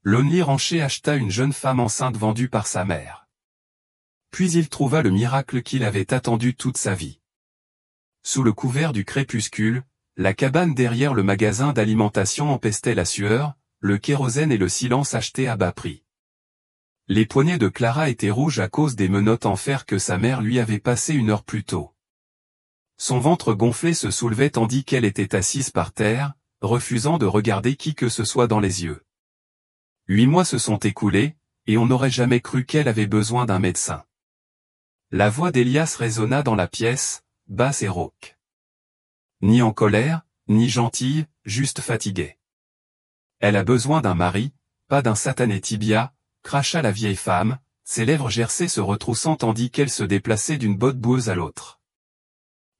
Lonely Rancher acheta une jeune femme enceinte vendue par sa mère. Puis il trouva le miracle qu'il avait attendu toute sa vie. Sous le couvert du crépuscule, la cabane derrière le magasin d'alimentation empestait la sueur, le kérosène et le silence achetés à bas prix. Les poignets de Clara étaient rouges à cause des menottes en fer que sa mère lui avait passées 1 heure plus tôt. Son ventre gonflé se soulevait tandis qu'elle était assise par terre, refusant de regarder qui que ce soit dans les yeux. 8 mois se sont écoulés, et on n'aurait jamais cru qu'elle avait besoin d'un médecin. La voix d'Elias résonna dans la pièce, basse et rauque. Ni en colère, ni gentille, juste fatiguée. Elle a besoin d'un mari, pas d'un satané tibia, cracha la vieille femme, ses lèvres gercées se retroussant tandis qu'elle se déplaçait d'une botte boueuse à l'autre.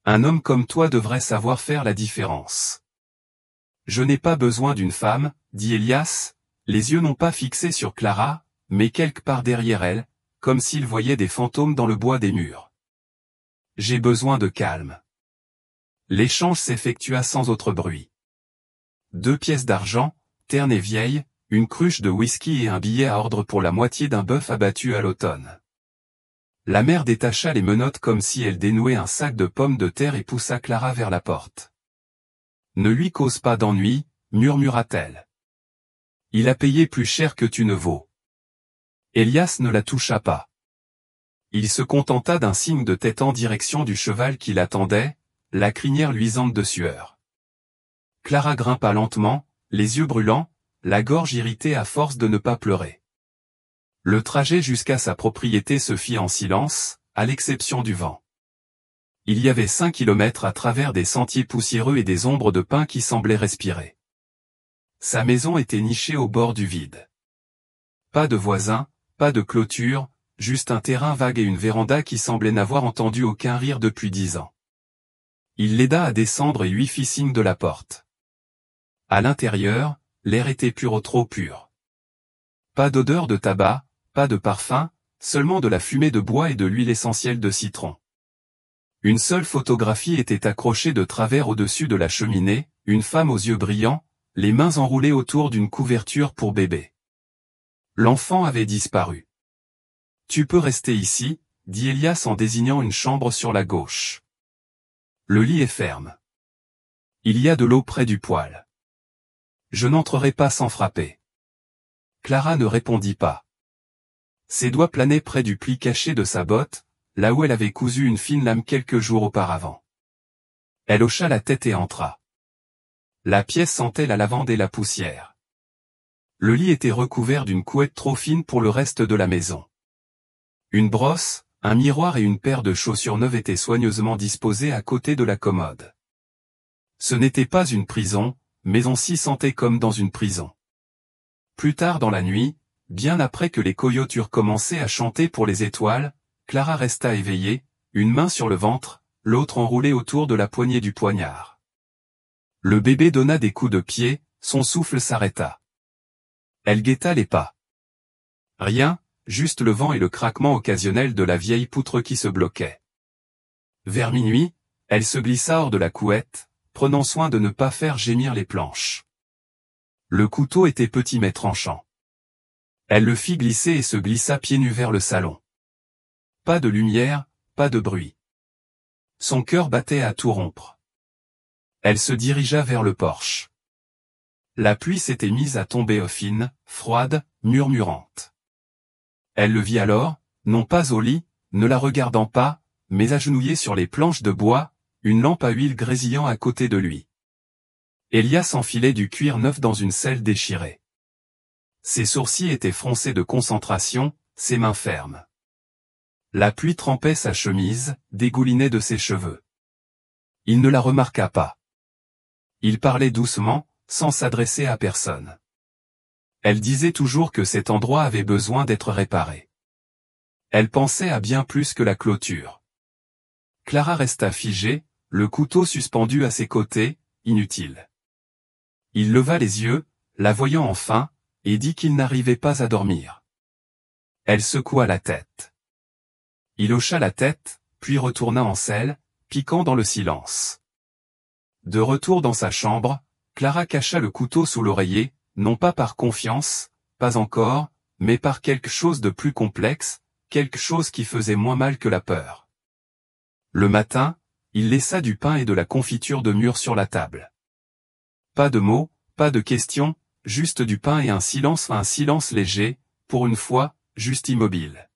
Un homme comme toi devrait savoir faire la différence. Je n'ai pas besoin d'une femme, dit Elias, les yeux non pas fixés sur Clara, mais quelque part derrière elle, comme s'il voyait des fantômes dans le bois des murs. J'ai besoin de calme. L'échange s'effectua sans autre bruit. 2 pièces d'argent, terne et vieille, une cruche de whisky et un billet à ordre pour la moitié d'un bœuf abattu à l'automne. La mère détacha les menottes comme si elle dénouait un sac de pommes de terre et poussa Clara vers la porte. Ne lui cause pas d'ennui, murmura-t-elle. Il a payé plus cher que tu ne vaux. Elias ne la toucha pas. Il se contenta d'un signe de tête en direction du cheval qui l'attendait, la crinière luisante de sueur. Clara grimpa lentement, les yeux brûlants, la gorge irritée à force de ne pas pleurer. Le trajet jusqu'à sa propriété se fit en silence, à l'exception du vent. Il y avait 5 kilomètres à travers des sentiers poussiéreux et des ombres de pins qui semblaient respirer. Sa maison était nichée au bord du vide. Pas de voisins, pas de clôture, juste un terrain vague et une véranda qui semblait n'avoir entendu aucun rire depuis 10 ans. Il l'aida à descendre et lui fit signe de la porte. À l'intérieur, l'air était trop pur. Pas d'odeur de tabac, pas de parfum, seulement de la fumée de bois et de l'huile essentielle de citron. Une seule photographie était accrochée de travers au-dessus de la cheminée, une femme aux yeux brillants, les mains enroulées autour d'une couverture pour bébé. L'enfant avait disparu. Tu peux rester ici, dit Elias en désignant une chambre sur la gauche. Le lit est ferme. Il y a de l'eau près du poêle. Je n'entrerai pas sans frapper. Clara ne répondit pas. Ses doigts planaient près du pli caché de sa botte, là où elle avait cousu une fine lame quelques jours auparavant. Elle hocha la tête et entra. La pièce sentait la lavande et la poussière. Le lit était recouvert d'une couette trop fine pour le reste de la maison. Une brosse, un miroir et une paire de chaussures neuves étaient soigneusement disposés à côté de la commode. Ce n'était pas une prison, mais on s'y sentait comme dans une prison. Plus tard dans la nuit, bien après que les coyotes eurent commencé à chanter pour les étoiles, Clara resta éveillée, une main sur le ventre, l'autre enroulée autour de la poignée du poignard. Le bébé donna des coups de pied, son souffle s'arrêta. Elle guetta les pas. Rien, juste le vent et le craquement occasionnel de la vieille poutre qui se bloquait. Vers minuit, elle se glissa hors de la couette, prenant soin de ne pas faire gémir les planches. Le couteau était petit mais tranchant. Elle le fit glisser et se glissa pieds nus vers le salon. Pas de lumière, pas de bruit. Son cœur battait à tout rompre. Elle se dirigea vers le porche. La pluie s'était mise à tomber fine, froide, murmurante. Elle le vit alors, non pas au lit, ne la regardant pas, mais agenouillé sur les planches de bois, une lampe à huile grésillant à côté de lui. Elias enfilait du cuir neuf dans une selle déchirée. Ses sourcils étaient froncés de concentration, ses mains fermes. La pluie trempait sa chemise, dégoulinait de ses cheveux. Il ne la remarqua pas. Il parlait doucement, sans s'adresser à personne. Elle disait toujours que cet endroit avait besoin d'être réparé. Elle pensait à bien plus que la clôture. Clara resta figée, le couteau suspendu à ses côtés, inutile. Il leva les yeux, la voyant enfin, et dit qu'il n'arrivait pas à dormir. Elle secoua la tête. Il hocha la tête, puis retourna en selle, piquant dans le silence. De retour dans sa chambre, Clara cacha le couteau sous l'oreiller, non pas par confiance, pas encore, mais par quelque chose de plus complexe, quelque chose qui faisait moins mal que la peur. Le matin, il laissa du pain et de la confiture de mûre sur la table. Pas de mots, pas de questions, juste du pain et un silence léger, pour une fois, juste immobile.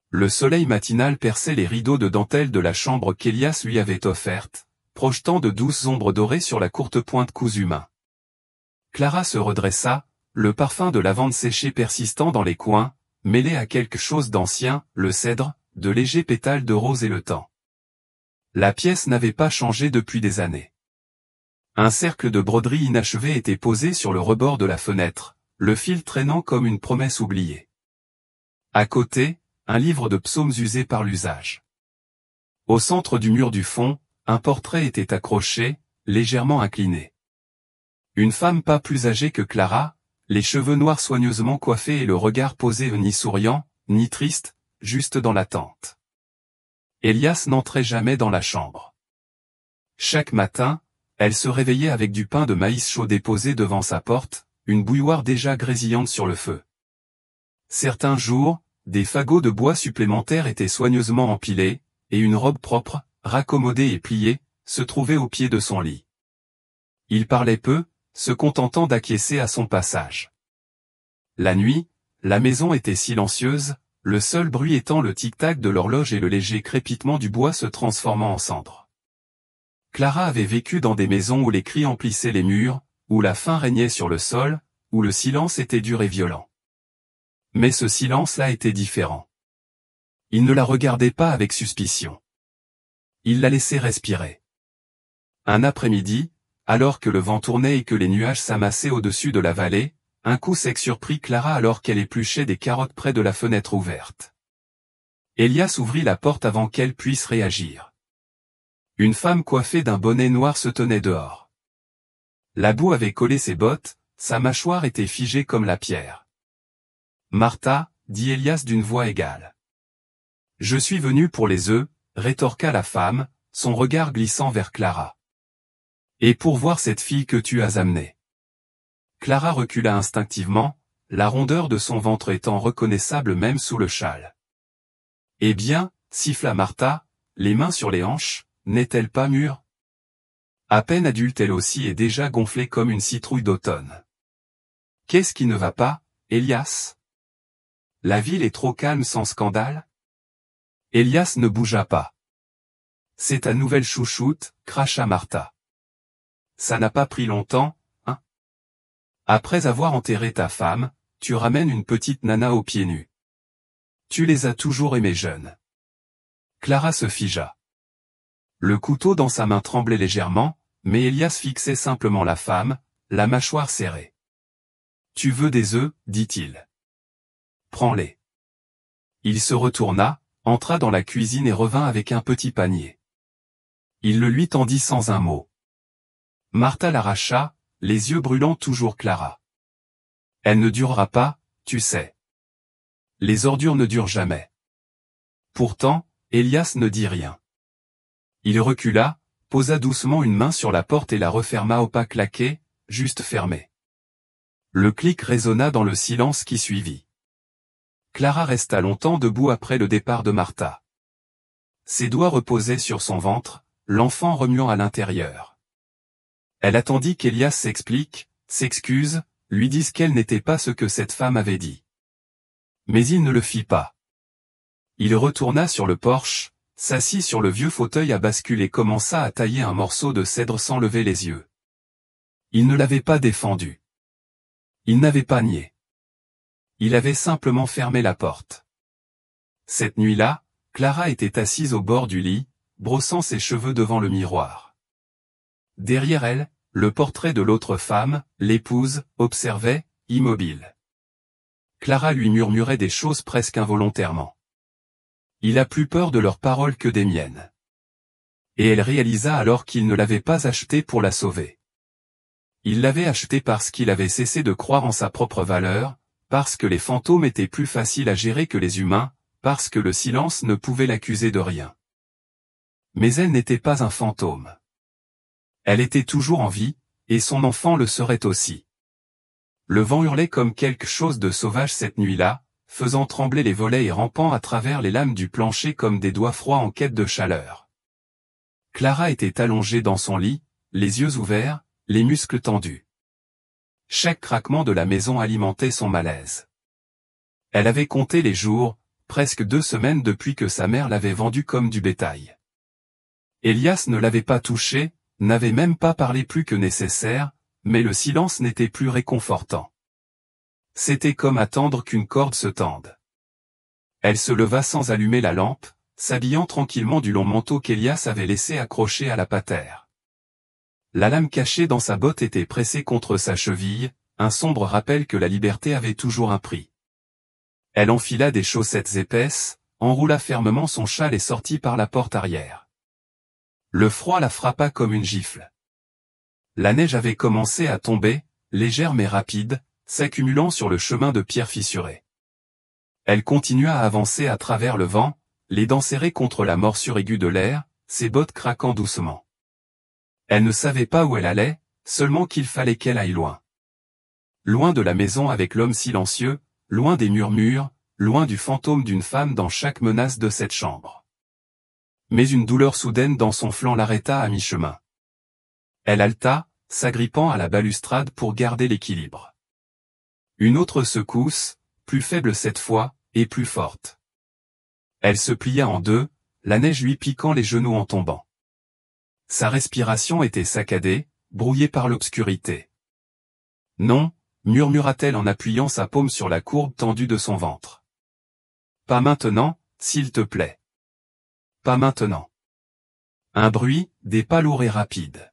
Le soleil matinal perçait les rideaux de dentelle de la chambre qu'Elias lui avait offerte, projetant de douces ombres dorées sur la courte pointe cousue main. Clara se redressa, le parfum de lavande séchée persistant dans les coins, mêlé à quelque chose d'ancien, le cèdre, de légers pétales de rose et le temps. La pièce n'avait pas changé depuis des années. Un cercle de broderie inachevé était posé sur le rebord de la fenêtre, le fil traînant comme une promesse oubliée. À côté, un livre de psaumes usé par l'usage. Au centre du mur du fond, un portrait était accroché, légèrement incliné. Une femme pas plus âgée que Clara, les cheveux noirs soigneusement coiffés et le regard posé ni souriant, ni triste, juste dans l'attente. Elias n'entrait jamais dans la chambre. Chaque matin, elle se réveillait avec du pain de maïs chaud déposé devant sa porte, une bouilloire déjà grésillante sur le feu. Certains jours, des fagots de bois supplémentaires étaient soigneusement empilés, et une robe propre, raccommodée et pliée, se trouvait au pied de son lit. Il parlait peu, se contentant d'acquiescer à son passage. La nuit, la maison était silencieuse, le seul bruit étant le tic-tac de l'horloge et le léger crépitement du bois se transformant en cendres. Clara avait vécu dans des maisons où les cris emplissaient les murs, où la faim régnait sur le sol, où le silence était dur et violent. Mais ce silence-là était différent. Il ne la regardait pas avec suspicion. Il la laissait respirer. Un après-midi, alors que le vent tournait et que les nuages s'amassaient au-dessus de la vallée, un coup sec surprit Clara alors qu'elle épluchait des carottes près de la fenêtre ouverte. Elias ouvrit la porte avant qu'elle puisse réagir. Une femme coiffée d'un bonnet noir se tenait dehors. La boue avait collé ses bottes, sa mâchoire était figée comme la pierre. « Martha, dit Elias d'une voix égale. « Je suis venu pour les œufs, rétorqua la femme, son regard glissant vers Clara. « Et pour voir cette fille que tu as amenée. » Clara recula instinctivement, la rondeur de son ventre étant reconnaissable même sous le châle. « Eh bien, siffla Martha, les mains sur les hanches, n'est-elle pas mûre? À peine adulte elle aussi est déjà gonflée comme une citrouille d'automne. Qu'est-ce qui ne va pas, Elias? La ville est trop calme sans scandale? » Elias ne bougea pas. « C'est ta nouvelle chouchoute, cracha Martha. Ça n'a pas pris longtemps, hein? Après avoir enterré ta femme, tu ramènes une petite nana aux pieds nus. Tu les as toujours aimés jeunes. » Clara se figea. Le couteau dans sa main tremblait légèrement, mais Elias fixait simplement la femme, la mâchoire serrée. « Tu veux des œufs, dit-il. Prends-les. » Il se retourna, entra dans la cuisine et revint avec un petit panier. Il le lui tendit sans un mot. Martha l'arracha, les yeux brûlant toujours Clara. « Elle ne durera pas, tu sais. Les ordures ne durent jamais. » Pourtant, Elias ne dit rien. Il recula, posa doucement une main sur la porte et la referma au pas claqué, juste fermée. Le clic résonna dans le silence qui suivit. Clara resta longtemps debout après le départ de Martha. Ses doigts reposaient sur son ventre, l'enfant remuant à l'intérieur. Elle attendit qu'Elias s'explique, s'excuse, lui dise qu'elle n'était pas ce que cette femme avait dit. Mais il ne le fit pas. Il retourna sur le porche, s'assit sur le vieux fauteuil à bascule et commença à tailler un morceau de cèdre sans lever les yeux. Il ne l'avait pas défendu. Il n'avait pas nié. Il avait simplement fermé la porte. Cette nuit-là, Clara était assise au bord du lit, brossant ses cheveux devant le miroir. Derrière elle, le portrait de l'autre femme, l'épouse, observait, immobile. Clara lui murmurait des choses presque involontairement. Il a plus peur de leurs paroles que des miennes. Et elle réalisa alors qu'il ne l'avait pas acheté pour la sauver. Il l'avait acheté parce qu'il avait cessé de croire en sa propre valeur, parce que les fantômes étaient plus faciles à gérer que les humains, parce que le silence ne pouvait l'accuser de rien. Mais elle n'était pas un fantôme. Elle était toujours en vie, et son enfant le serait aussi. Le vent hurlait comme quelque chose de sauvage cette nuit-là, faisant trembler les volets et rampant à travers les lames du plancher comme des doigts froids en quête de chaleur. Clara était allongée dans son lit, les yeux ouverts, les muscles tendus. Chaque craquement de la maison alimentait son malaise. Elle avait compté les jours, presque 2 semaines depuis que sa mère l'avait vendue comme du bétail. Elias ne l'avait pas touchée, n'avait même pas parlé plus que nécessaire, mais le silence n'était plus réconfortant. C'était comme attendre qu'une corde se tende. Elle se leva sans allumer la lampe, s'habillant tranquillement du long manteau qu'Elias avait laissé accroché à la patère. La lame cachée dans sa botte était pressée contre sa cheville, un sombre rappel que la liberté avait toujours un prix. Elle enfila des chaussettes épaisses, enroula fermement son châle et sortit par la porte arrière. Le froid la frappa comme une gifle. La neige avait commencé à tomber, légère mais rapide, s'accumulant sur le chemin de pierre fissuré. Elle continua à avancer à travers le vent, les dents serrées contre la morsure aiguë de l'air, ses bottes craquant doucement. Elle ne savait pas où elle allait, seulement qu'il fallait qu'elle aille loin. Loin de la maison avec l'homme silencieux, loin des murmures, loin du fantôme d'une femme dans chaque menace de cette chambre. Mais une douleur soudaine dans son flanc l'arrêta à mi-chemin. Elle haleta, s'agrippant à la balustrade pour garder l'équilibre. Une autre secousse, plus faible cette fois, et plus forte. Elle se plia en deux, la neige lui piquant les genoux en tombant. Sa respiration était saccadée, brouillée par l'obscurité. « Non », murmura-t-elle en appuyant sa paume sur la courbe tendue de son ventre. « Pas maintenant, s'il te plaît. Pas maintenant. » Un bruit, des pas lourds et rapides.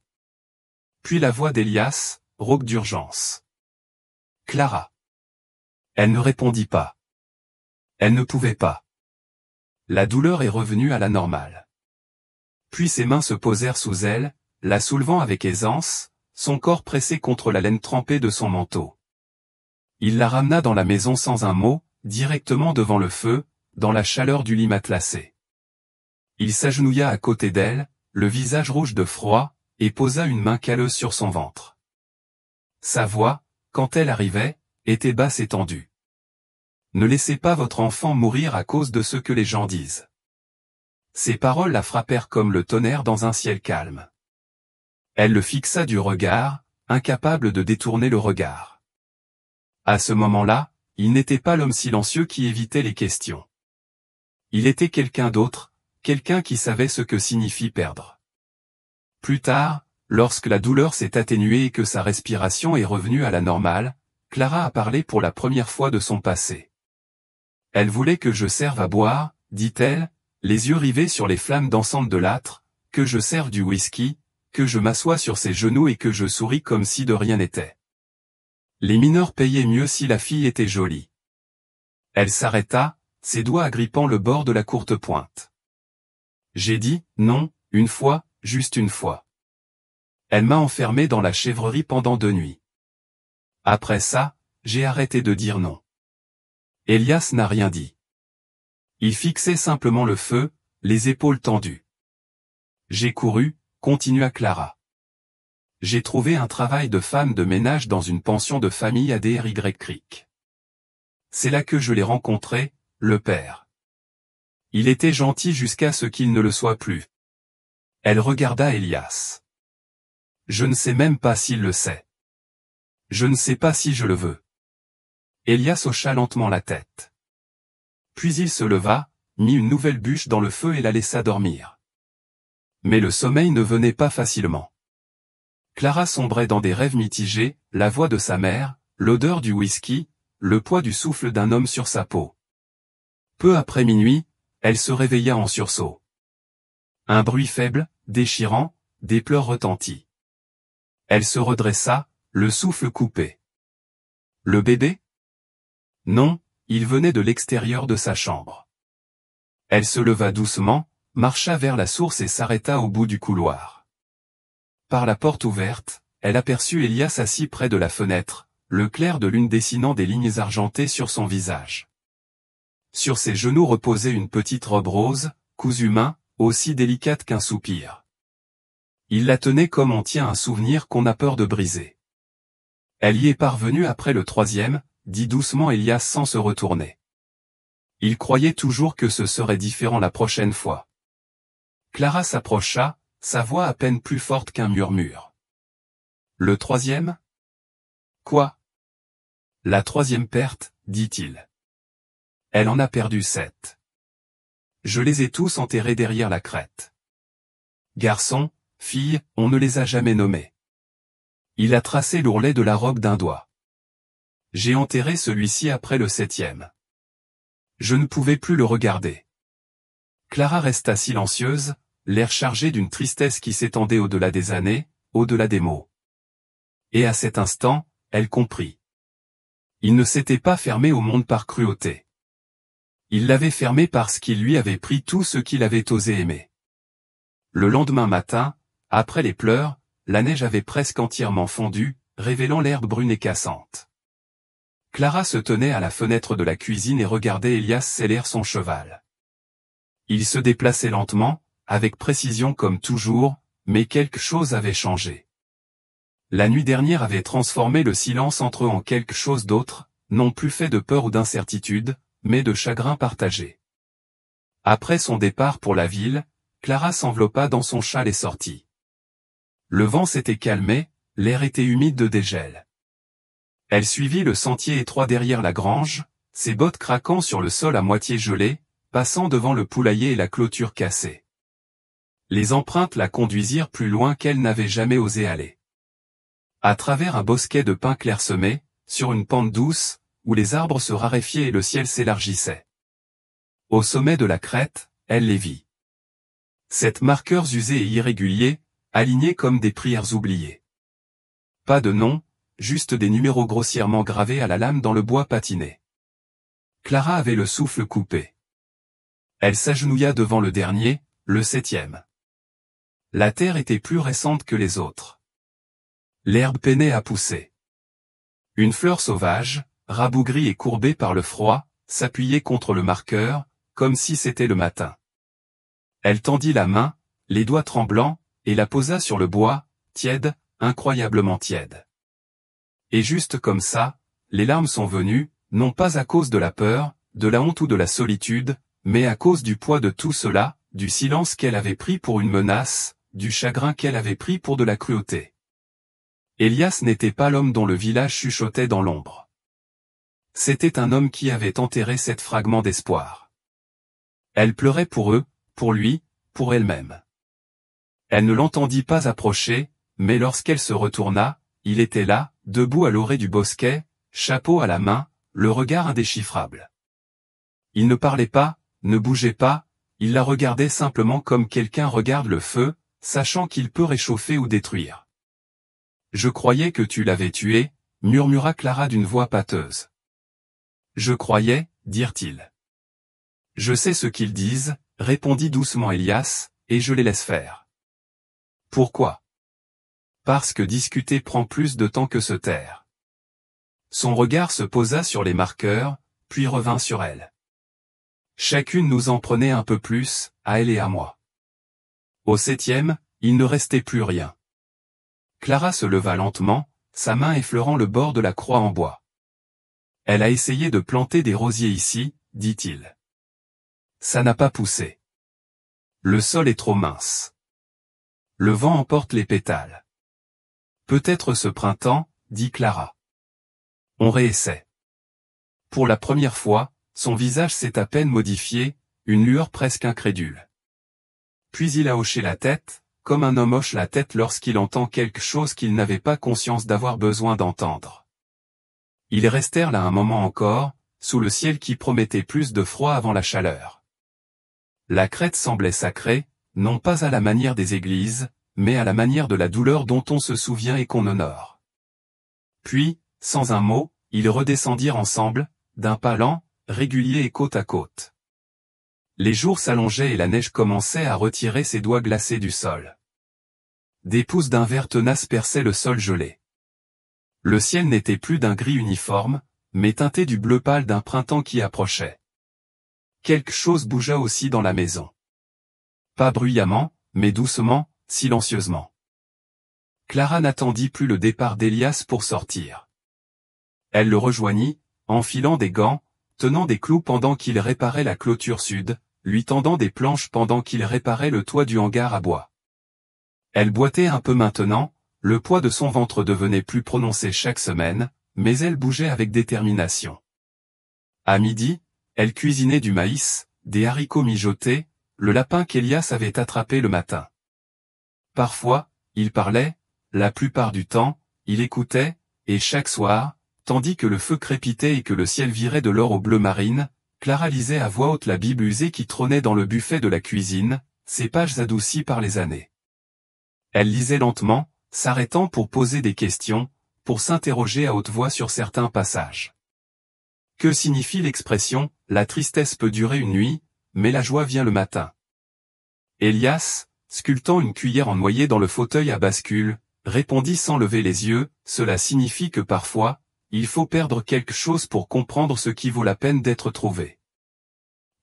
Puis la voix d'Elias, rauque d'urgence. « Clara. » Elle ne répondit pas. Elle ne pouvait pas. La douleur est revenue à la normale. Puis ses mains se posèrent sous elle, la soulevant avec aisance, son corps pressé contre la laine trempée de son manteau. Il la ramena dans la maison sans un mot, directement devant le feu, dans la chaleur du lit matelassé. Il s'agenouilla à côté d'elle, le visage rouge de froid, et posa une main calleuse sur son ventre. Sa voix, quand elle arrivait, était basse et tendue. « Ne laissez pas votre enfant mourir à cause de ce que les gens disent. » Ces paroles la frappèrent comme le tonnerre dans un ciel calme. Elle le fixa du regard, incapable de détourner le regard. À ce moment-là, il n'était pas l'homme silencieux qui évitait les questions. Il était quelqu'un d'autre, quelqu'un qui savait ce que signifie perdre. Plus tard, lorsque la douleur s'est atténuée et que sa respiration est revenue à la normale, Clara a parlé pour la première fois de son passé. « Elle voulait que je serve à boire, dit-elle, les yeux rivés sur les flammes dansantes de l'âtre, que je serve du whisky, que je m'assoie sur ses genoux et que je souris comme si de rien n'était. Les mineurs payaient mieux si la fille était jolie. » Elle s'arrêta, ses doigts agrippant le bord de la courte pointe. J'ai dit, non, une fois, juste une fois. Elle m'a enfermé dans la chèvrerie pendant 2 nuits. Après ça, j'ai arrêté de dire non. Elias n'a rien dit. Il fixait simplement le feu, les épaules tendues. J'ai couru, continua Clara. J'ai trouvé un travail de femme de ménage dans une pension de famille à Dry Creek. C'est là que je l'ai rencontré, le père. Il était gentil jusqu'à ce qu'il ne le soit plus. Elle regarda Elias. Je ne sais même pas s'il le sait. Je ne sais pas si je le veux. Elias hocha lentement la tête. Puis il se leva, mit une nouvelle bûche dans le feu et la laissa dormir. Mais le sommeil ne venait pas facilement. Clara sombrait dans des rêves mitigés, la voix de sa mère, l'odeur du whisky, le poids du souffle d'un homme sur sa peau. Peu après minuit, elle se réveilla en sursaut. Un bruit faible, déchirant, des pleurs retentit. Elle se redressa, le souffle coupé. Le bébé? Non, il venait de l'extérieur de sa chambre. Elle se leva doucement, marcha vers la source et s'arrêta au bout du couloir. Par la porte ouverte, elle aperçut Elias assis près de la fenêtre, le clair de lune dessinant des lignes argentées sur son visage. Sur ses genoux reposait une petite robe rose, cousue main, aussi délicate qu'un soupir. Il la tenait comme on tient un souvenir qu'on a peur de briser. Elle y est parvenue après le troisième, dit doucement Elias sans se retourner. Il croyait toujours que ce serait différent la prochaine fois. Clara s'approcha, sa voix à peine plus forte qu'un murmure. Le troisième? Quoi? La troisième perte, dit-il. Elle en a perdu 7. Je les ai tous enterrés derrière la crête. Garçon, fille, on ne les a jamais nommés. Il a tracé l'ourlet de la robe d'un doigt. J'ai enterré celui-ci après le 7e. Je ne pouvais plus le regarder. Clara resta silencieuse, l'air chargé d'une tristesse qui s'étendait au-delà des années, au-delà des mots. Et à cet instant, elle comprit. Il ne s'était pas fermé au monde par cruauté. Il l'avait fermé parce qu'il lui avait pris tout ce qu'il avait osé aimer. Le lendemain matin, après les pleurs, la neige avait presque entièrement fondu, révélant l'herbe brune et cassante. Clara se tenait à la fenêtre de la cuisine et regardait Elias seller son cheval. Il se déplaçait lentement, avec précision comme toujours, mais quelque chose avait changé. La nuit dernière avait transformé le silence entre eux en quelque chose d'autre, non plus fait de peur ou d'incertitude, mais de chagrin partagé. Après son départ pour la ville, Clara s'enveloppa dans son châle et sortit. Le vent s'était calmé, l'air était humide de dégel. Elle suivit le sentier étroit derrière la grange, ses bottes craquant sur le sol à moitié gelé, passant devant le poulailler et la clôture cassée. Les empreintes la conduisirent plus loin qu'elle n'avait jamais osé aller. À travers un bosquet de pins clairsemés, sur une pente douce, où les arbres se raréfiaient et le ciel s'élargissait. Au sommet de la crête, elle les vit. Sept marqueurs usés et irréguliers, alignés comme des prières oubliées. Pas de nom, juste des numéros grossièrement gravés à la lame dans le bois patiné. Clara avait le souffle coupé. Elle s'agenouilla devant le dernier, le 7e. La terre était plus récente que les autres. L'herbe peinait à pousser. Une fleur sauvage, rabougrie et courbée par le froid, s'appuyait contre le marqueur, comme si c'était le matin. Elle tendit la main, les doigts tremblants, et la posa sur le bois, tiède, incroyablement tiède. Et juste comme ça, les larmes sont venues, non pas à cause de la peur, de la honte ou de la solitude, mais à cause du poids de tout cela, du silence qu'elle avait pris pour une menace, du chagrin qu'elle avait pris pour de la cruauté. Elias n'était pas l'homme dont le village chuchotait dans l'ombre. C'était un homme qui avait enterré 7 fragments d'espoir. Elle pleurait pour eux, pour lui, pour elle-même. Elle ne l'entendit pas approcher, mais lorsqu'elle se retourna, il était là, debout à l'orée du bosquet, chapeau à la main, le regard indéchiffrable. Il ne parlait pas, ne bougeait pas, il la regardait simplement comme quelqu'un regarde le feu, sachant qu'il peut réchauffer ou détruire. « Je croyais que tu l'avais tué », murmura Clara d'une voix pâteuse. « Je croyais, dirent-ils. »« Je sais ce qu'ils disent, » répondit doucement Elias, « et je les laisse faire. »« Pourquoi ? » ?»« Parce que discuter prend plus de temps que se taire. » Son regard se posa sur les marqueurs, puis revint sur elle. Chacune nous en prenait un peu plus, à elle et à moi. Au 7e, il ne restait plus rien. Clara se leva lentement, sa main effleurant le bord de la croix en bois. Elle a essayé de planter des rosiers ici, dit-il. Ça n'a pas poussé. Le sol est trop mince. Le vent emporte les pétales. Peut-être ce printemps, dit Clara. On réessaie. Pour la première fois, son visage s'est à peine modifié, une lueur presque incrédule. Puis il a hoché la tête, comme un homme hoche la tête lorsqu'il entend quelque chose qu'il n'avait pas conscience d'avoir besoin d'entendre. Ils restèrent là un moment encore, sous le ciel qui promettait plus de froid avant la chaleur. La crête semblait sacrée, non pas à la manière des églises, mais à la manière de la douleur dont on se souvient et qu'on honore. Puis, sans un mot, ils redescendirent ensemble, d'un pas lent, régulier et côte à côte. Les jours s'allongeaient et la neige commençait à retirer ses doigts glacés du sol. Des pousses d'un vert tenace perçaient le sol gelé. Le ciel n'était plus d'un gris uniforme, mais teinté du bleu pâle d'un printemps qui approchait. Quelque chose bougea aussi dans la maison. Pas bruyamment, mais doucement, silencieusement. Clara n'attendit plus le départ d'Elias pour sortir. Elle le rejoignit, enfilant des gants, tenant des clous pendant qu'il réparait la clôture sud, lui tendant des planches pendant qu'il réparait le toit du hangar à bois. Elle boitait un peu maintenant, le poids de son ventre devenait plus prononcé chaque semaine, mais elle bougeait avec détermination. À midi, elle cuisinait du maïs, des haricots mijotés, le lapin qu'Elias avait attrapé le matin. Parfois, il parlait, la plupart du temps, il écoutait, et chaque soir, tandis que le feu crépitait et que le ciel virait de l'or au bleu marine, Clara lisait à voix haute la Bible usée qui trônait dans le buffet de la cuisine, ses pages adoucies par les années. Elle lisait lentement, s'arrêtant pour poser des questions, pour s'interroger à haute voix sur certains passages. Que signifie l'expression « la tristesse peut durer une nuit, mais la joie vient le matin » ? Elias, sculptant une cuillère en noyer dans le fauteuil à bascule, répondit sans lever les yeux, cela signifie que parfois, il faut perdre quelque chose pour comprendre ce qui vaut la peine d'être trouvé.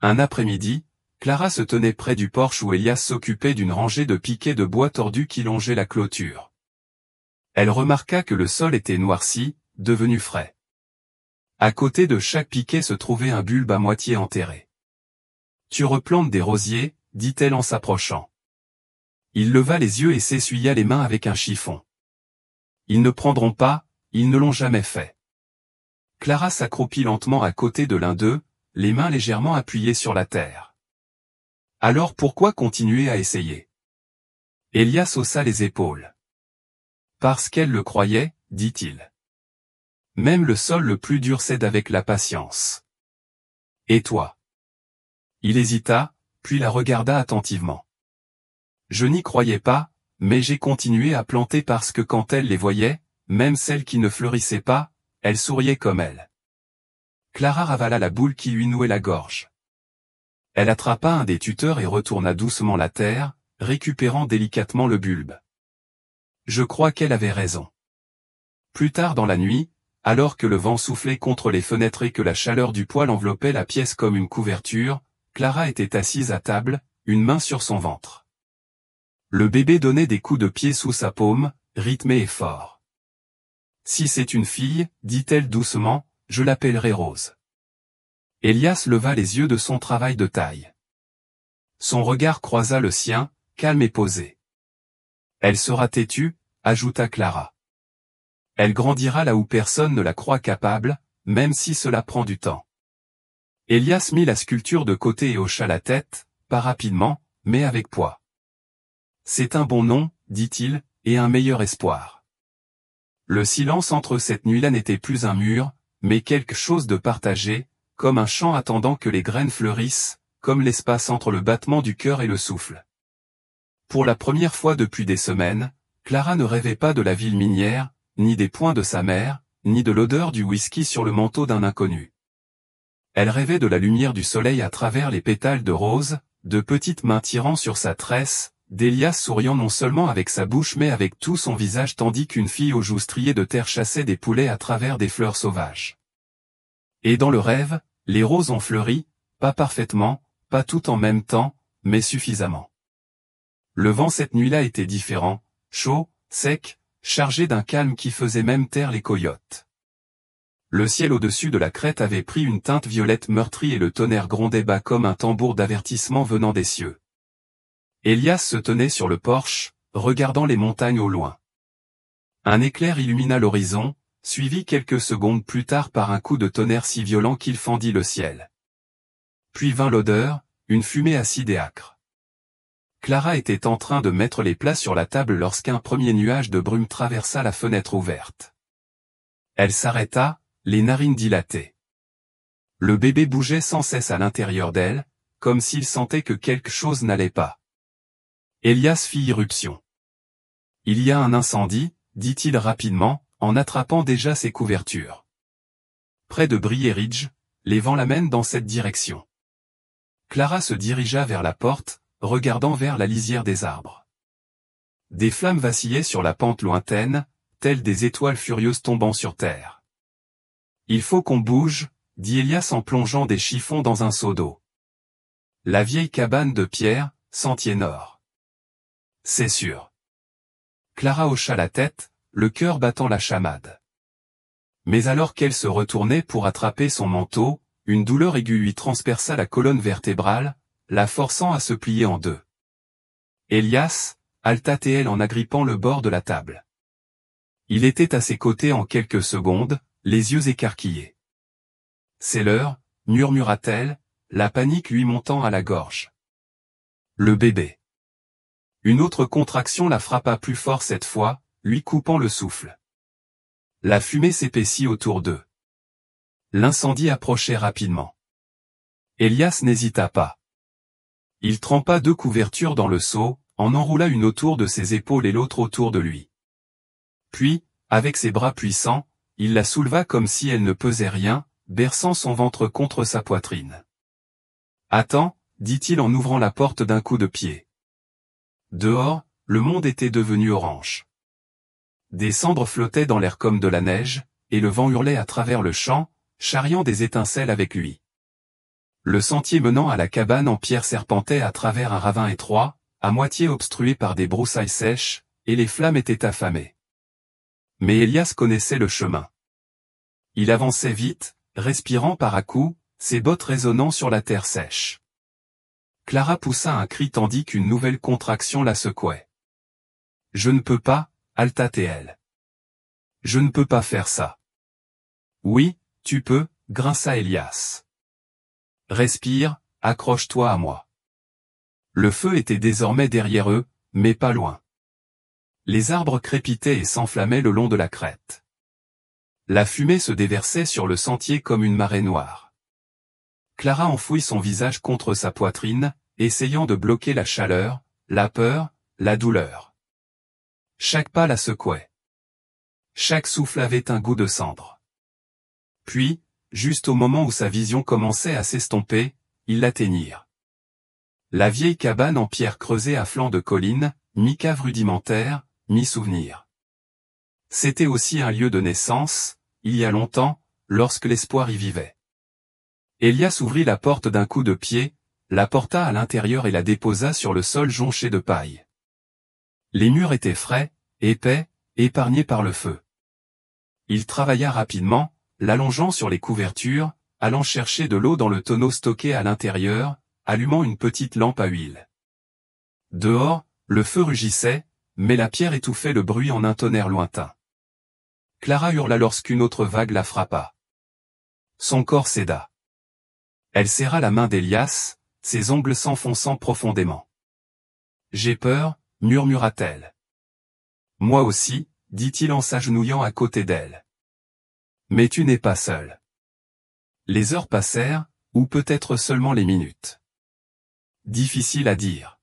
Un après-midi, Clara se tenait près du porche où Elias s'occupait d'une rangée de piquets de bois tordus qui longeaient la clôture. Elle remarqua que le sol était noirci, devenu frais. À côté de chaque piquet se trouvait un bulbe à moitié enterré. « Tu replantes des rosiers » dit-elle en s'approchant. Il leva les yeux et s'essuya les mains avec un chiffon. « Ils ne prendront pas, ils ne l'ont jamais fait. » Clara s'accroupit lentement à côté de l'un d'eux, les mains légèrement appuyées sur la terre. « Alors pourquoi continuer à essayer ?» Elias haussa les épaules. « Parce qu'elle le croyait, dit-il. Même le sol le plus dur cède avec la patience. Et toi ? » Il hésita, puis la regarda attentivement. « Je n'y croyais pas, mais j'ai continué à planter parce que quand elle les voyait, même celles qui ne fleurissaient pas, elle souriait comme elle. » Clara ravala la boule qui lui nouait la gorge. Elle attrapa un des tuteurs et retourna doucement la terre, récupérant délicatement le bulbe. Je crois qu'elle avait raison. Plus tard dans la nuit, alors que le vent soufflait contre les fenêtres et que la chaleur du poêle enveloppait la pièce comme une couverture, Clara était assise à table, une main sur son ventre. Le bébé donnait des coups de pied sous sa paume, rythmés et forts. « Si c'est une fille, dit-elle doucement, je l'appellerai Rose. » Elias leva les yeux de son travail de taille. Son regard croisa le sien, calme et posé. « Elle sera têtue, » ajouta Clara. « Elle grandira là où personne ne la croit capable, même si cela prend du temps. » Elias mit la sculpture de côté et hocha la tête, pas rapidement, mais avec poids. « C'est un bon nom, dit-il, et un meilleur espoir. » Le silence entre cette nuit-là n'était plus un mur, mais quelque chose de partagé, comme un champ attendant que les graines fleurissent, comme l'espace entre le battement du cœur et le souffle. Pour la première fois depuis des semaines, Clara ne rêvait pas de la ville minière, ni des poings de sa mère, ni de l'odeur du whisky sur le manteau d'un inconnu. Elle rêvait de la lumière du soleil à travers les pétales de rose, de petites mains tirant sur sa tresse, d'Elias souriant non seulement avec sa bouche mais avec tout son visage tandis qu'une fille aux joues striées de terre chassait des poulets à travers des fleurs sauvages. Et dans le rêve, les roses ont fleuri, pas parfaitement, pas tout en même temps, mais suffisamment. Le vent cette nuit-là était différent, chaud, sec, chargé d'un calme qui faisait même taire les coyotes. Le ciel au-dessus de la crête avait pris une teinte violette meurtrie et le tonnerre grondait bas comme un tambour d'avertissement venant des cieux. Elias se tenait sur le porche, regardant les montagnes au loin. Un éclair illumina l'horizon, suivi quelques secondes plus tard par un coup de tonnerre si violent qu'il fendit le ciel. Puis vint l'odeur, une fumée acide et âcre. Clara était en train de mettre les plats sur la table lorsqu'un premier nuage de brume traversa la fenêtre ouverte. Elle s'arrêta, les narines dilatées. Le bébé bougeait sans cesse à l'intérieur d'elle, comme s'il sentait que quelque chose n'allait pas. Elias fit irruption. « Il y a un incendie, » dit-il rapidement, en attrapant déjà ses couvertures. Près de Brier Ridge, les vents l'amènent dans cette direction. Clara se dirigea vers la porte, regardant vers la lisière des arbres. Des flammes vacillaient sur la pente lointaine, telles des étoiles furieuses tombant sur terre. « Il faut qu'on bouge, » dit Elias en plongeant des chiffons dans un seau d'eau. La vieille cabane de pierre, sentier nord. C'est sûr. Clara hocha la tête, le cœur battant la chamade. Mais alors qu'elle se retournait pour attraper son manteau, une douleur aiguë lui transperça la colonne vertébrale, la forçant à se plier en deux. Élias, halta-t-elle en agrippant le bord de la table. Il était à ses côtés en quelques secondes, les yeux écarquillés. « C'est l'heure, » murmura-t-elle, la panique lui montant à la gorge. Le bébé. Une autre contraction la frappa plus fort cette fois, lui coupant le souffle. La fumée s'épaissit autour d'eux. L'incendie approchait rapidement. Élias n'hésita pas. Il trempa 2 couvertures dans le seau, en enroula une autour de ses épaules et l'autre autour de lui. Puis, avec ses bras puissants, il la souleva comme si elle ne pesait rien, berçant son ventre contre sa poitrine. « Attends » dit-il en ouvrant la porte d'un coup de pied. Dehors, le monde était devenu orange. Des cendres flottaient dans l'air comme de la neige, et le vent hurlait à travers le champ, charriant des étincelles avec lui. Le sentier menant à la cabane en pierre serpentait à travers un ravin étroit, à moitié obstrué par des broussailles sèches, et les flammes étaient affamées. Mais Élias connaissait le chemin. Il avançait vite, respirant par à-coups, ses bottes résonnant sur la terre sèche. Clara poussa un cri tandis qu'une nouvelle contraction la secouait. « Je ne peux pas » halta-t-elle. « Je ne peux pas faire ça. »« Oui, tu peux » grinça Élias. « Respire, accroche-toi à moi. » Le feu était désormais derrière eux, mais pas loin. Les arbres crépitaient et s'enflammaient le long de la crête. La fumée se déversait sur le sentier comme une marée noire. Clara enfouit son visage contre sa poitrine, essayant de bloquer la chaleur, la peur, la douleur. Chaque pas la secouait. Chaque souffle avait un goût de cendre. Puis, juste au moment où sa vision commençait à s'estomper, ils l'atteignirent. La vieille cabane en pierre creusée à flanc de colline, mi-cave rudimentaire, mi-souvenir. C'était aussi un lieu de naissance, il y a longtemps, lorsque l'espoir y vivait. Élias ouvrit la porte d'un coup de pied, la porta à l'intérieur et la déposa sur le sol jonché de paille. Les murs étaient frais, épais, épargnés par le feu. Il travailla rapidement, l'allongeant sur les couvertures, allant chercher de l'eau dans le tonneau stocké à l'intérieur, allumant une petite lampe à huile. Dehors, le feu rugissait, mais la pierre étouffait le bruit en un tonnerre lointain. Clara hurla lorsqu'une autre vague la frappa. Son corps céda. Elle serra la main d'Élias, ses ongles s'enfonçant profondément. « J'ai peur » murmura-t-elle. « Moi aussi » dit-il en s'agenouillant à côté d'elle. « Mais tu n'es pas seule. » Les heures passèrent, ou peut-être seulement les minutes. Difficile à dire.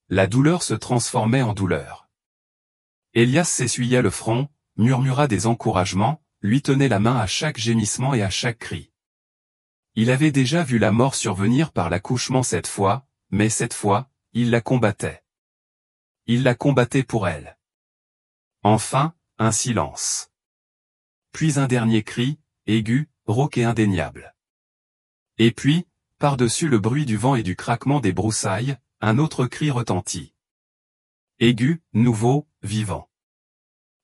La douleur se transformait en douleur. Élias s'essuya le front, murmura des encouragements, lui tenait la main à chaque gémissement et à chaque cri. Il avait déjà vu la mort survenir par l'accouchement cette fois, mais cette fois, il la combattait. Il la combattait pour elle. Enfin, un silence. Puis un dernier cri, aigu, rauque et indéniable. Et puis, par-dessus le bruit du vent et du craquement des broussailles, un autre cri retentit. Aigu, nouveau, vivant.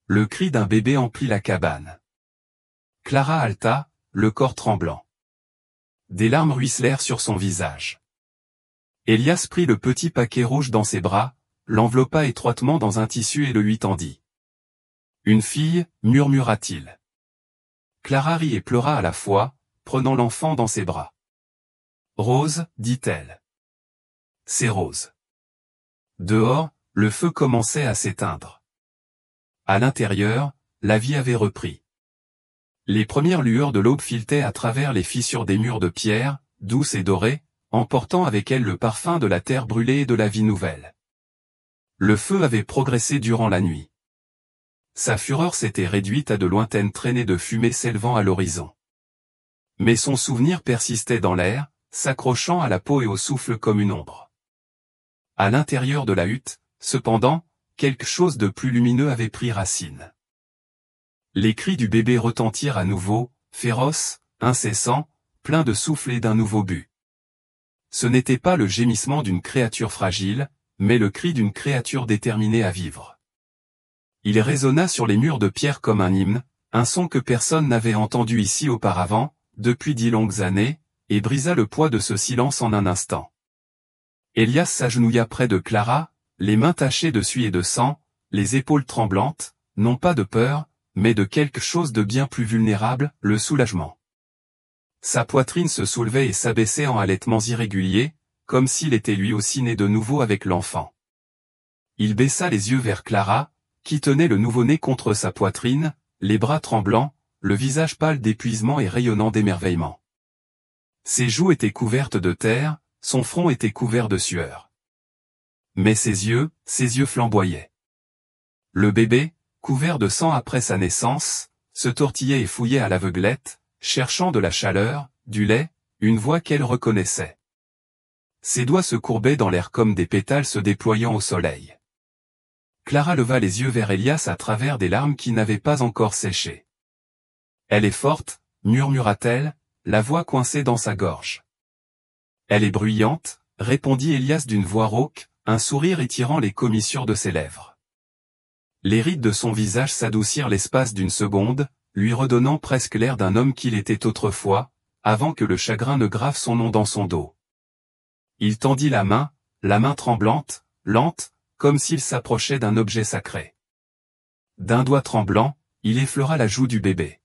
Le cri d'un bébé emplit la cabane. Clara halta, le corps tremblant. Des larmes ruisselèrent sur son visage. Élias prit le petit paquet rouge dans ses bras, l'enveloppa étroitement dans un tissu et le lui tendit. « Une fille » murmura-t-il. Clara rit et pleura à la fois, prenant l'enfant dans ses bras. « Rose » dit-elle. « C'est Rose. » Dehors, le feu commençait à s'éteindre. À l'intérieur, la vie avait repris. Les premières lueurs de l'aube filetaient à travers les fissures des murs de pierre, douces et dorées, emportant avec elles le parfum de la terre brûlée et de la vie nouvelle. Le feu avait progressé durant la nuit. Sa fureur s'était réduite à de lointaines traînées de fumée s'élevant à l'horizon. Mais son souvenir persistait dans l'air, s'accrochant à la peau et au souffle comme une ombre. À l'intérieur de la hutte, cependant, quelque chose de plus lumineux avait pris racine. Les cris du bébé retentirent à nouveau, féroces, incessants, pleins de souffle et d'un nouveau but. Ce n'était pas le gémissement d'une créature fragile, mais le cri d'une créature déterminée à vivre. Il résonna sur les murs de pierre comme un hymne, un son que personne n'avait entendu ici auparavant, depuis 10 longues années, et brisa le poids de ce silence en un instant. Elias s'agenouilla près de Clara, les mains tachées de suie et de sang, les épaules tremblantes, non pas de peur, mais de quelque chose de bien plus vulnérable, le soulagement. Sa poitrine se soulevait et s'abaissait en halètements irréguliers, comme s'il était lui aussi né de nouveau avec l'enfant. Il baissa les yeux vers Clara, qui tenait le nouveau-né contre sa poitrine, les bras tremblants, le visage pâle d'épuisement et rayonnant d'émerveillement. Ses joues étaient couvertes de terre, son front était couvert de sueur. Mais ses yeux flamboyaient. Le bébé, couvert de sang après sa naissance, se tortillait et fouillait à l'aveuglette, cherchant de la chaleur, du lait, une voix qu'elle reconnaissait. Ses doigts se courbaient dans l'air comme des pétales se déployant au soleil. Clara leva les yeux vers Elias à travers des larmes qui n'avaient pas encore séché. « Elle est forte, murmura-t-elle, la voix coincée dans sa gorge. « Elle est bruyante, répondit Elias d'une voix rauque, un sourire étirant les commissures de ses lèvres. Les rides de son visage s'adoucirent l'espace d'une seconde, lui redonnant presque l'air d'un homme qu'il était autrefois, avant que le chagrin ne grave son nom dans son dos. Il tendit la main tremblante, lente, comme s'il s'approchait d'un objet sacré. D'un doigt tremblant, il effleura la joue du bébé.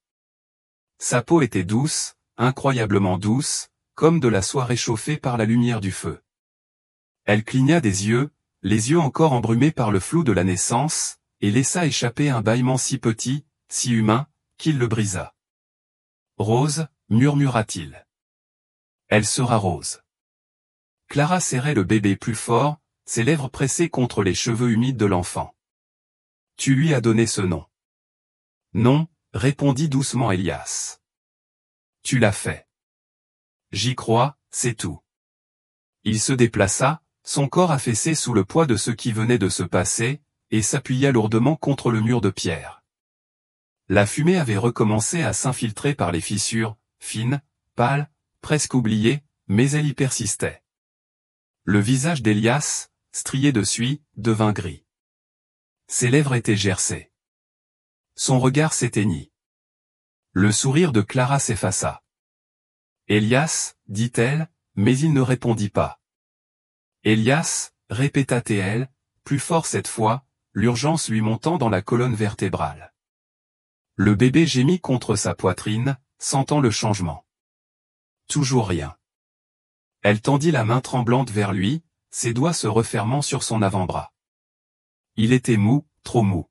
Sa peau était douce, incroyablement douce, comme de la soie réchauffée par la lumière du feu. Elle cligna des yeux, les yeux encore embrumés par le flou de la naissance, et laissa échapper un bâillement si petit, si humain, qu'il le brisa. « Rose, murmura-t-il. Elle sera rose. » Clara serrait le bébé plus fort, ses lèvres pressées contre les cheveux humides de l'enfant. « Tu lui as donné ce nom. »« Non, » répondit doucement Elias. « Tu l'as fait. »« J'y crois, c'est tout. » Il se déplaça, son corps affaissé sous le poids de ce qui venait de se passer, et s'appuya lourdement contre le mur de pierre. La fumée avait recommencé à s'infiltrer par les fissures, fines, pâles, presque oubliées, mais elle y persistait. Le visage d'Elias, strié de suie, devint gris. Ses lèvres étaient gercées. Son regard s'éteignit. Le sourire de Clara s'effaça. « Elias, dit-elle, mais il ne répondit pas. « Elias, répéta-t-elle, plus fort cette fois, l'urgence lui montant dans la colonne vertébrale. Le bébé gémit contre sa poitrine, sentant le changement. Toujours rien. Elle tendit la main tremblante vers lui, ses doigts se refermant sur son avant-bras. Il était mou, trop mou.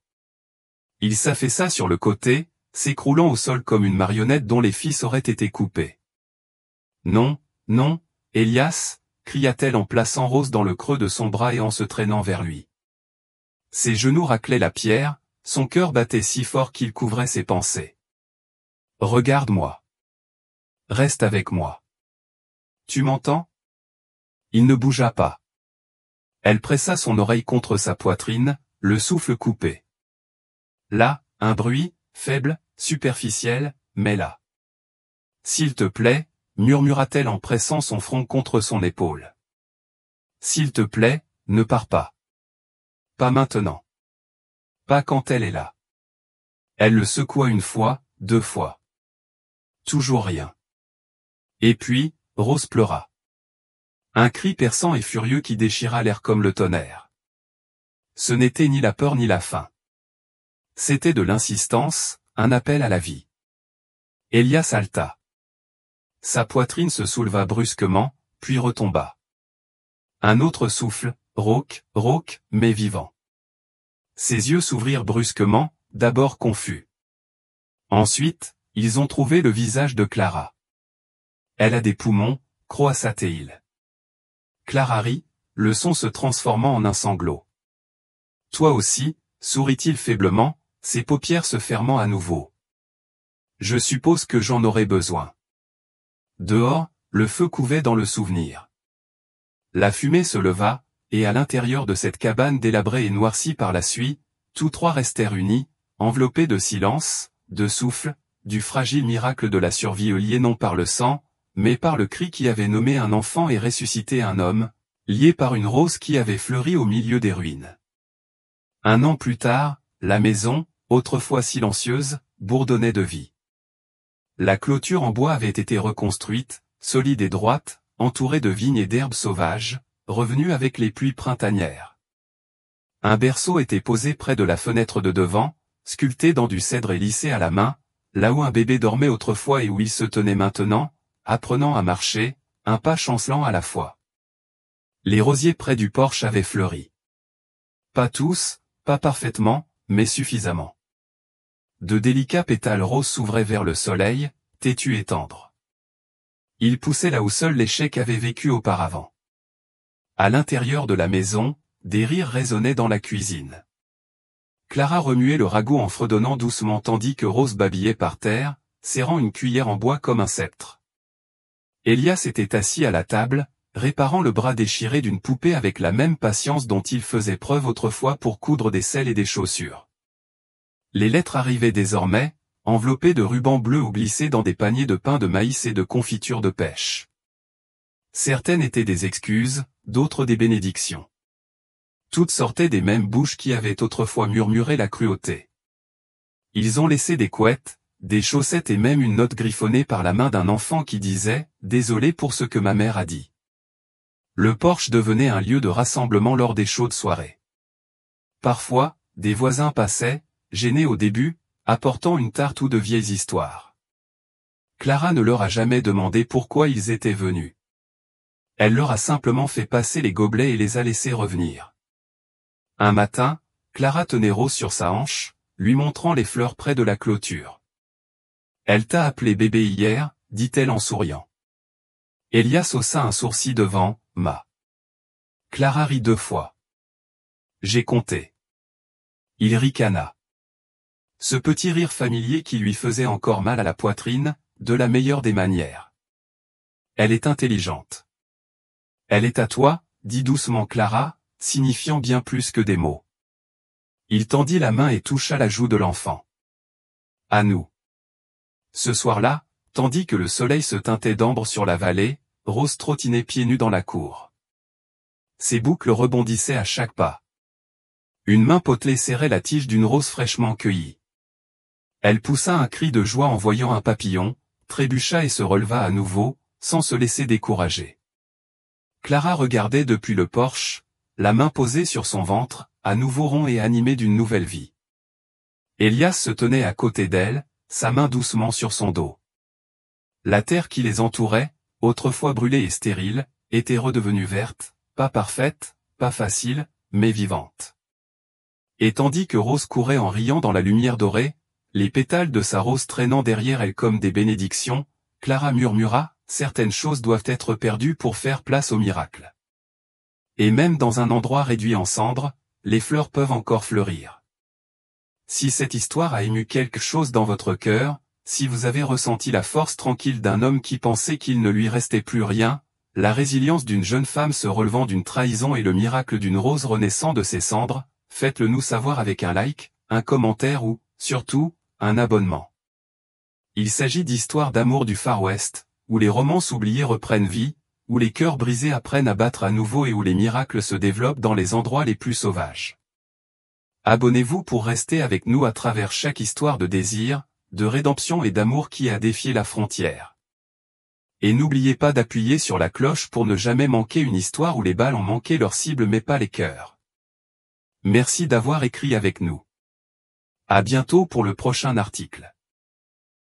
Il s'affaissa sur le côté, s'écroulant au sol comme une marionnette dont les fils auraient été coupés. « Non, non, Elias !» cria-t-elle en plaçant Rose dans le creux de son bras et en se traînant vers lui. Ses genoux raclaient la pierre, son cœur battait si fort qu'il couvrait ses pensées. « Regarde-moi. Reste avec moi. Tu m'entends ?» Il ne bougea pas. Elle pressa son oreille contre sa poitrine, le souffle coupé. Là, un bruit, faible, superficiel, mais là. « S'il te plaît, » murmura-t-elle en pressant son front contre son épaule. « S'il te plaît, ne pars pas. Pas maintenant. Pas quand elle est là. » Elle le secoua une fois, 2 fois. Toujours rien. Et puis, Rose pleura. Un cri perçant et furieux qui déchira l'air comme le tonnerre. Ce n'était ni la peur ni la faim. C'était de l'insistance, un appel à la vie. Elias halta. Sa poitrine se souleva brusquement, puis retomba. Un autre souffle, rauque, rauque, mais vivant. Ses yeux s'ouvrirent brusquement, d'abord confus. Ensuite, ils ont trouvé le visage de Clara. Elle a des poumons, croassa-t-il. Clara rit, le son se transformant en un sanglot. Toi aussi, sourit-il faiblement, ses paupières se fermant à nouveau. Je suppose que j'en aurai besoin. Dehors, le feu couvait dans le souvenir. La fumée se leva, et à l'intérieur de cette cabane délabrée et noircie par la suie, tous trois restèrent unis, enveloppés de silence, de souffle, du fragile miracle de la survie lié non par le sang, mais par le cri qui avait nommé un enfant et ressuscité un homme, lié par une rose qui avait fleuri au milieu des ruines. 1 an plus tard, la maison, autrefois silencieuse, bourdonnait de vie. La clôture en bois avait été reconstruite, solide et droite, entourée de vignes et d'herbes sauvages, revenues avec les pluies printanières. Un berceau était posé près de la fenêtre de devant, sculpté dans du cèdre et lissé à la main, là où un bébé dormait autrefois et où il se tenait maintenant, apprenant à marcher, un pas chancelant à la fois. Les rosiers près du porche avaient fleuri. Pas tous, pas parfaitement, mais suffisamment. De délicats pétales roses s'ouvraient vers le soleil, têtus et tendres. Ils poussaient là où seuls les chèques avaient vécu auparavant. À l'intérieur de la maison, des rires résonnaient dans la cuisine. Clara remuait le ragoût en fredonnant doucement tandis que Rose babillait par terre, serrant une cuillère en bois comme un sceptre. Elias était assis à la table, réparant le bras déchiré d'une poupée avec la même patience dont il faisait preuve autrefois pour coudre des selles et des chaussures. Les lettres arrivaient désormais, enveloppées de rubans bleus ou glissées dans des paniers de pain de maïs et de confiture de pêche. Certaines étaient des excuses, d'autres des bénédictions. Toutes sortaient des mêmes bouches qui avaient autrefois murmuré la cruauté. Ils ont laissé des couettes, des chaussettes et même une note griffonnée par la main d'un enfant qui disait « Désolé pour ce que ma mère a dit ». Le porche devenait un lieu de rassemblement lors des chaudes soirées. Parfois, des voisins passaient, gênés au début, apportant une tarte ou de vieilles histoires. Clara ne leur a jamais demandé pourquoi ils étaient venus. Elle leur a simplement fait passer les gobelets et les a laissés revenir. Un matin, Clara tenait Rose sur sa hanche, lui montrant les fleurs près de la clôture. « Elle t'a appelé bébé hier, dit-elle en souriant. Elias haussa un sourcil devant, ma. Clara rit 2 fois. J'ai compté. Il ricana. Ce petit rire familier qui lui faisait encore mal à la poitrine, de la meilleure des manières. Elle est intelligente. Elle est à toi, dit doucement Clara, signifiant bien plus que des mots. Il tendit la main et toucha la joue de l'enfant. À nous. Ce soir-là, tandis que le soleil se teintait d'ambre sur la vallée, Rose trottinait pieds nus dans la cour. Ses boucles rebondissaient à chaque pas. Une main potelée serrait la tige d'une rose fraîchement cueillie. Elle poussa un cri de joie en voyant un papillon, trébucha et se releva à nouveau, sans se laisser décourager. Clara regardait depuis le porche, la main posée sur son ventre, à nouveau rond et animé d'une nouvelle vie. Elias se tenait à côté d'elle, sa main doucement sur son dos. La terre qui les entourait, autrefois brûlée et stérile, était redevenue verte, pas parfaite, pas facile, mais vivante. Et tandis que Rose courait en riant dans la lumière dorée, les pétales de sa rose traînant derrière elle comme des bénédictions, Clara murmura, « Certaines choses doivent être perdues pour faire place au miracle. Et même dans un endroit réduit en cendres, les fleurs peuvent encore fleurir. » Si cette histoire a ému quelque chose dans votre cœur, si vous avez ressenti la force tranquille d'un homme qui pensait qu'il ne lui restait plus rien, la résilience d'une jeune femme se relevant d'une trahison et le miracle d'une rose renaissant de ses cendres, faites-le nous savoir avec un like, un commentaire ou, surtout, un abonnement. Il s'agit d'histoires d'amour du Far West, où les romances oubliées reprennent vie, où les cœurs brisés apprennent à battre à nouveau et où les miracles se développent dans les endroits les plus sauvages. Abonnez-vous pour rester avec nous à travers chaque histoire de désir, de rédemption et d'amour qui a défié la frontière. Et n'oubliez pas d'appuyer sur la cloche pour ne jamais manquer une histoire où les balles ont manqué leur cible mais pas les cœurs. Merci d'avoir écrit avec nous. À bientôt pour le prochain article.